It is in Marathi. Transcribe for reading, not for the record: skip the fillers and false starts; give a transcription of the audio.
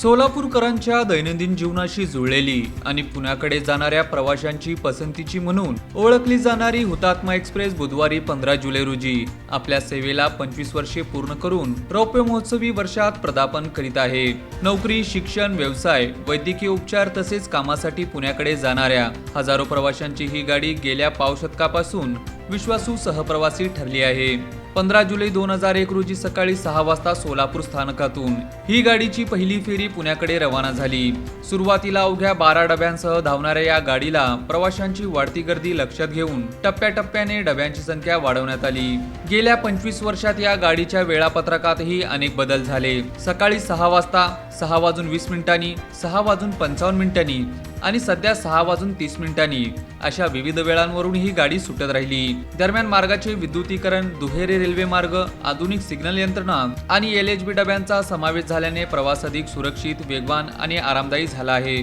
सोलापूरकरांच्या दैनंदिन जीवनाशी जुळलेली आणि पुण्याकडे जाणाऱ्या प्रवाशांची पसंतीची म्हणून ओळखली जाणारी हुतात्मा एक्सप्रेस बुधवारी 15 जुलै रोजी आपल्या सेवेला 25 वर्षे पूर्ण करून रौप्य महोत्सवी वर्षात पदार्पण करीत आहे। नोकरी, शिक्षण, व्यवसाय, वैद्यकीय उपचार तसेच कामासाठी पुण्याकडे जाणाऱ्या हजारो प्रवाशांची ही गाडी गेल्या पावशतकापासून विश्वासू सहप्रवासी ठरली आहे। 15 जुलै 2001 रोजी सकाळी 6 वाजता सोलापूर स्थानकातून ही गाडीची पहिली फेरी पुण्याकडे रवाना झाली। सुरुवातीला अवघ्या 12 डब्यांसह धावणाऱ्या या गाडीला प्रवाशांची वाढती गर्दी लक्षात घेऊन टप्प्याटप्प्याने डब्यांची संख्या वाढवण्यात आली। गेल्या 25 वर्षात या गाडीच्या वेळापत्रकातही अनेक बदल झाले। सकाळी 6 वाजता, 6:20 6:55 आणि सध्या 6:30 अशा विविध वेळांवरून ही गाडी सुटत राहिली। दरम्यान मार्गाचे विद्युतीकरण, दुहेरी रेल्वे मार्ग, आधुनिक सिग्नल यंत्रणा आणि LHB डब्यांचा समावेश झाल्याने प्रवास अधिक सुरक्षित, वेगवान आणि आरामदायी झाला आहे।